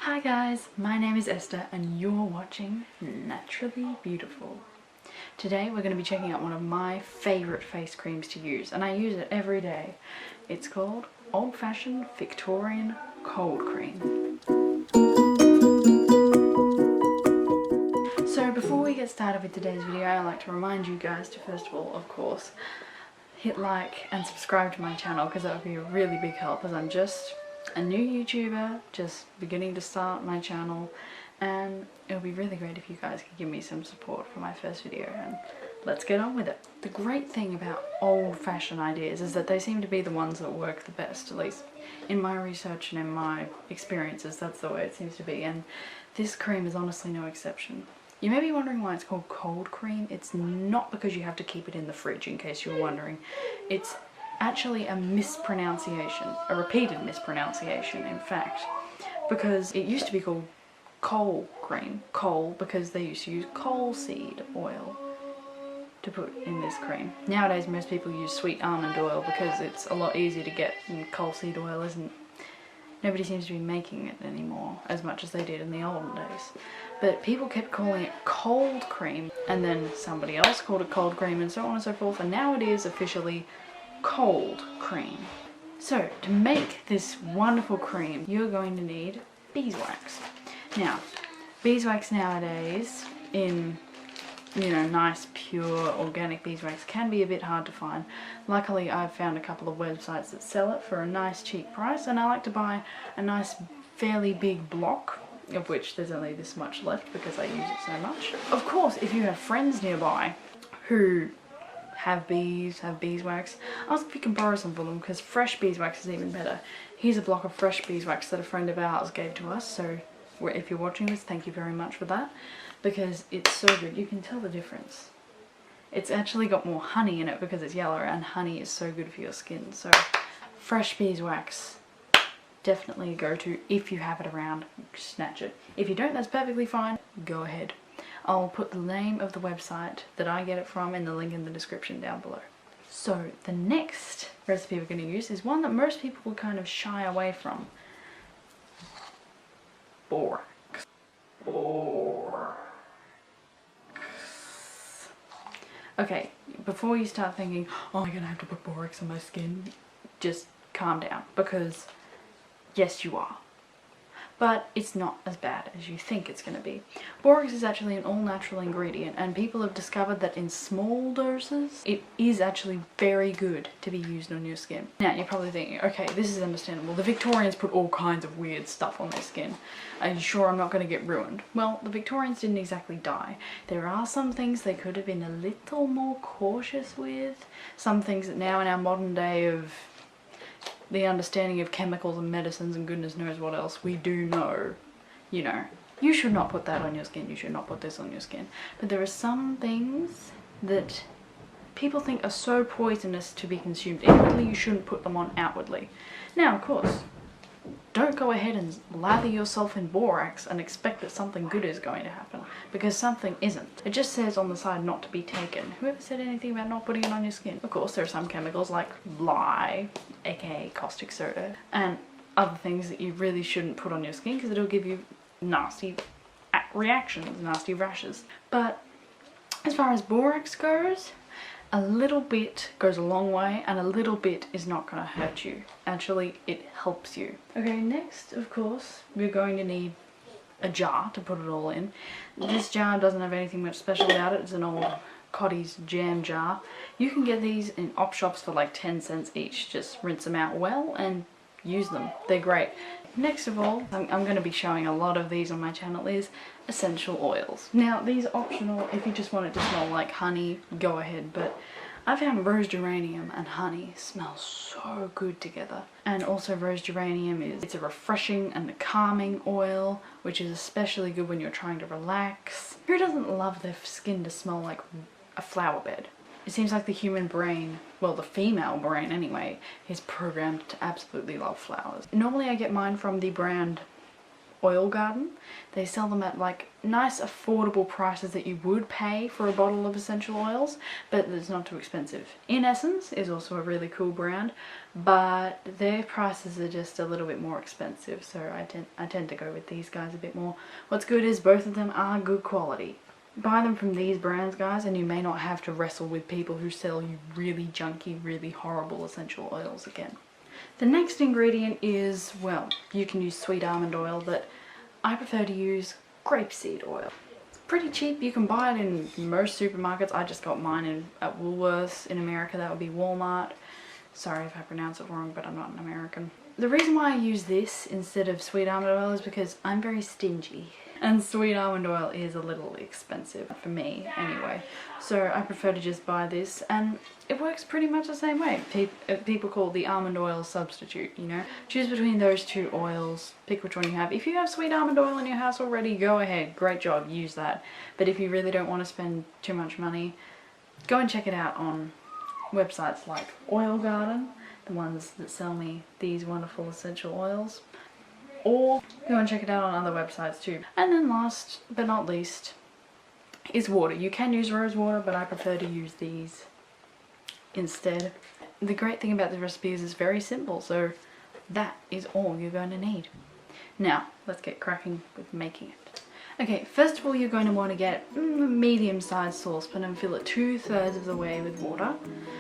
Hi guys, my name is Esther and you're watching Naturally Beautiful. Today we're going to be checking out one of my favourite face creams to use, and I use it every day. It's called Old Fashioned Victorian Cold Cream. So before we get started with today's video, I'd like to remind you guys to first of all, of course, hit like and subscribe to my channel, because that would be a really big help, as I'm just a new YouTuber, just beginning to start my channel, and it would be really great if you guys could give me some support for my first video, and let's get on with it. The great thing about old-fashioned ideas is that they seem to be the ones that work the best, at least in my research and in my experiences. That's the way it seems to be, and this cream is honestly no exception. You may be wondering why it's called cold cream. It's not because you have to keep it in the fridge, in case you were wondering. It's actually a mispronunciation, a repeated mispronunciation in fact, because it used to be called coal cream. Coal because they used to use coal seed oil to put in this cream. Nowadays most people use sweet almond oil because it's a lot easier to get, and coal seed oil isn't. Nobody seems to be making it anymore as much as they did in the olden days. But people kept calling it cold cream, and then somebody else called it cold cream, and so on and so forth, and now it is officially cold cream. So to make this wonderful cream, you're going to need beeswax. Now, beeswax nowadays in, nice pure organic beeswax can be a bit hard to find. Luckily I've found a couple of websites that sell it for a nice cheap price, and I like to buy a nice fairly big block, of which there's only this much left because I use it so much. Of course, if you have friends nearby who have beeswax, ask if you can borrow some for them, because fresh beeswax is even better. Here's a block of fresh beeswax that a friend of ours gave to us, so if you're watching this, thank you very much for that, because it's so good. You can tell the difference. It's actually got more honey in it because it's yellow, and honey is so good for your skin. So fresh beeswax, definitely a go-to. If you have it around, snatch it. If you don't, that's perfectly fine, go ahead. I'll put the name of the website that I get it from in the link in the description down below. So the next recipe we're going to use is one that most people will kind of shy away from. Borax. Okay, before you start thinking, oh, I'm going to have to put borax on my skin, just calm down, because yes you are. But it's not as bad as you think it's going to be. Borax is actually an all-natural ingredient, and people have discovered that in small doses it is actually very good to be used on your skin. Now you're probably thinking, okay, this is understandable. The Victorians put all kinds of weird stuff on their skin. Are you sure I'm not going to get ruined? Well, the Victorians didn't exactly die. There are some things they could have been a little more cautious with. Some things that now in our modern day of the understanding of chemicals and medicines and goodness knows what else, we do know, you should not put that on your skin, you should not put this on your skin. But there are some things that people think are so poisonous to be consumed inwardly, you shouldn't put them on outwardly. Now, of course, don't go ahead and lather yourself in borax and expect that something good is going to happen, because something isn't. It just says on the side not to be taken. Whoever said anything about not putting it on your skin? Of course, there are some chemicals like lye, aka caustic soda, and other things that you really shouldn't put on your skin because it'll give you nasty reactions, nasty rashes. But as far as borax goes, a little bit goes a long way, and a little bit is not going to hurt you. Actually, it helps you. Okay, next, of course, we're going to need a jar to put it all in. This jar doesn't have anything much special about it. It's an old Cotty's jam jar. You can get these in op shops for like 10 cents each. Just rinse them out well and use them. They're great. Next of all, I'm going to be showing a lot of these on my channel, is essential oils. Now these are optional. If you just want it to smell like honey, go ahead, but I found rose geranium and honey smell so good together. And also rose geranium it's a refreshing and a calming oil, which is especially good when you're trying to relax. Who doesn't love their skin to smell like a flower bed? It seems like the human brain, well, the female brain anyway, is programmed to absolutely love flowers. Normally I get mine from the brand Oil Garden. They sell them at like nice affordable prices that you would pay for a bottle of essential oils, but it's not too expensive. In Essence is also a really cool brand, but their prices are just a little bit more expensive, so I tend to go with these guys a bit more. What's good is both of them are good quality. Buy them from these brands, guys, and you may not have to wrestle with people who sell you really junky, really horrible essential oils again. The next ingredient is, well, you can use sweet almond oil, but I prefer to use grapeseed oil. It's pretty cheap. You can buy it in most supermarkets. I just got mine at Woolworths. In America, that would be Walmart. Sorry if I pronounce it wrong, but I'm not an American. The reason why I use this instead of sweet almond oil is because I'm very stingy. And sweet almond oil is a little expensive, for me anyway. So I prefer to just buy this, and it works pretty much the same way. People call it the almond oil substitute, you know. Choose between those two oils, pick which one you have. If you have sweet almond oil in your house already, go ahead, great job, use that. But if you really don't want to spend too much money, go and check it out on websites like Oil Garden, the ones that sell me these wonderful essential oils. Or go and check it out on other websites too. And then last but not least is water. You can use rose water, but I prefer to use these instead. The great thing about the recipe is it's very simple, so that is all you're going to need. Now, let's get cracking with making it. Okay, first of all you're going to want to get a medium-sized saucepan and fill it 2/3 of the way with water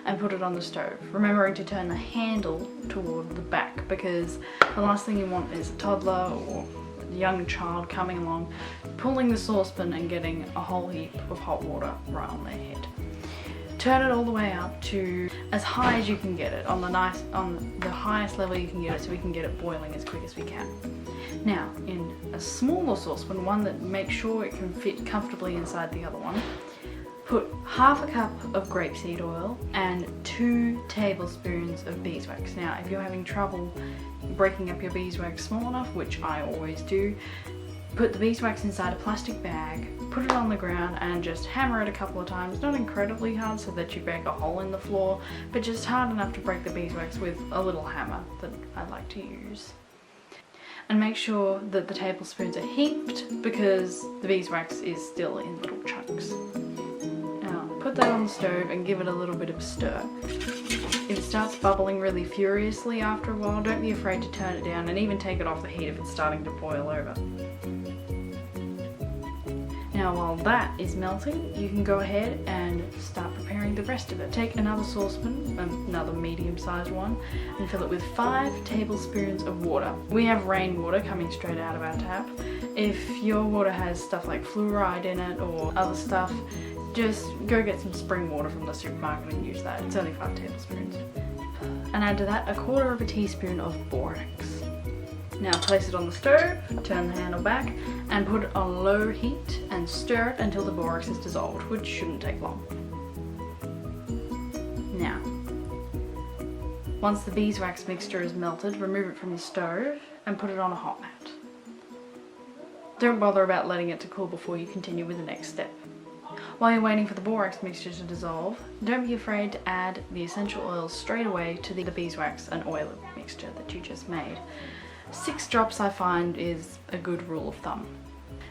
and put it on the stove, remembering to turn the handle toward the back, because the last thing you want is a toddler or a young child coming along, pulling the saucepan and getting a whole heap of hot water right on their head. Turn it all the way up to as high as you can get it, on the highest level you can get it, so we can get it boiling as quick as we can. Now, in a smaller saucepan, one that makes sure it can fit comfortably inside the other one, put 1/2 cup of grapeseed oil and 2 tablespoons of beeswax. Now, if you're having trouble breaking up your beeswax small enough, which I always do, put the beeswax inside a plastic bag, put it on the ground and just hammer it a couple of times, not incredibly hard so that you break a hole in the floor, but just hard enough to break the beeswax with a little hammer that I like to use. And make sure that the tablespoons are heaped, because the beeswax is still in little chunks. Now, put that on the stove and give it a little bit of a stir. If it starts bubbling really furiously after a while, don't be afraid to turn it down and even take it off the heat if it's starting to boil over. Now, while that is melting, you can go ahead and start preparing the rest of it. Take another saucepan, another medium-sized one, and fill it with 5 tablespoons of water. We have rainwater coming straight out of our tap. If your water has stuff like fluoride in it or other stuff, just go get some spring water from the supermarket and use that. It's only 5 tablespoons. And add to that 1/4 teaspoon of borax. Now place it on the stove, turn the handle back, and put it on low heat and stir it until the borax is dissolved, which shouldn't take long. Now, once the beeswax mixture is melted, remove it from the stove and put it on a hot mat. Don't bother about letting it to cool before you continue with the next step. While you're waiting for the borax mixture to dissolve, don't be afraid to add the essential oils straight away to the beeswax and oil mixture that you just made. 6 drops I find is a good rule of thumb.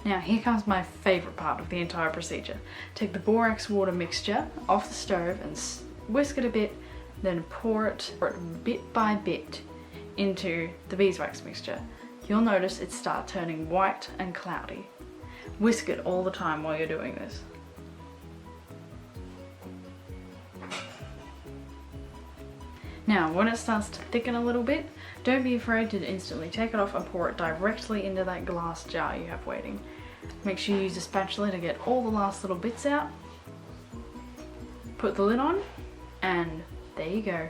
Now here comes my favourite part of the entire procedure. Take the borax water mixture off the stove and whisk it a bit, then pour it bit by bit into the beeswax mixture. You'll notice it start turning white and cloudy. Whisk it all the time while you're doing this. Now, when it starts to thicken a little bit, don't be afraid to instantly take it off and pour it directly into that glass jar you have waiting. Make sure you use a spatula to get all the last little bits out. Put the lid on, and there you go.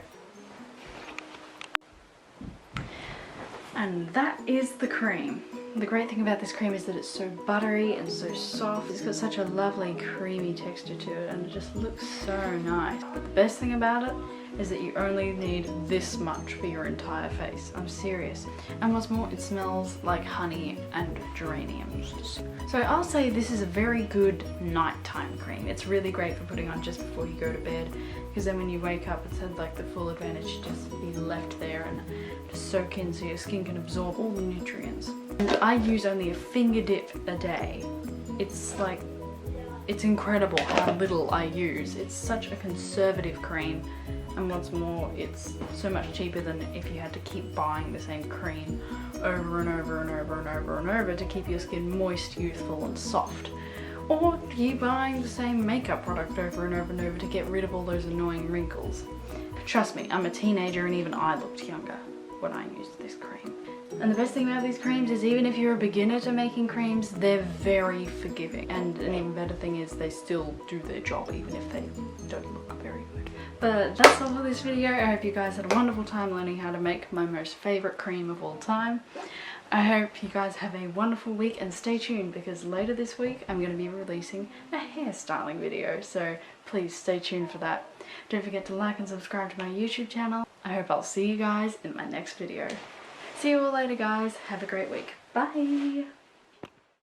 And that is the cream. The great thing about this cream is that it's so buttery and so soft. It's got such a lovely creamy texture to it, and it just looks so nice. But the best thing about it is that you only need this much for your entire face. I'm serious. And what's more, it smells like honey and geraniums. So I'll say this is a very good nighttime cream. It's really great for putting on just before you go to bed, because then when you wake up it's had like the full advantage to just be left there and just soak in so your skin can absorb all the nutrients. And I use only a finger dip a day. It's incredible how little I use. It's such a conservative cream, and what's more, it's so much cheaper than if you had to keep buying the same cream over and over and over and over and over to keep your skin moist, youthful and soft. Or you buying the same makeup product over and over and over to get rid of all those annoying wrinkles. Trust me, I'm a teenager and even I looked younger when I used this cream. And the best thing about these creams is even if you're a beginner to making creams, they're very forgiving. And an even better thing is they still do their job even if they don't look very good. But that's all for this video. I hope you guys had a wonderful time learning how to make my most favourite cream of all time. I hope you guys have a wonderful week, and stay tuned because later this week I'm going to be releasing a hairstyling video, so please stay tuned for that. Don't forget to like and subscribe to my YouTube channel. I hope I'll see you guys in my next video. See you all later guys, have a great week. Bye!